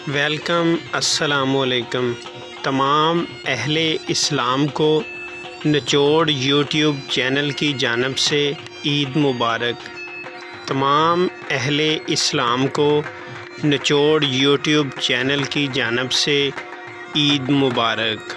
Welcome, अस्सलामुअलैकुम। तमाम अहले इस्लाम को निचोड़ यूट्यूब चैनल की जानिब से ईद मुबारक। तमाम अहले इस्लाम को निचोड़ यूट्यूब चैनल की जानिब से ईद मुबारक।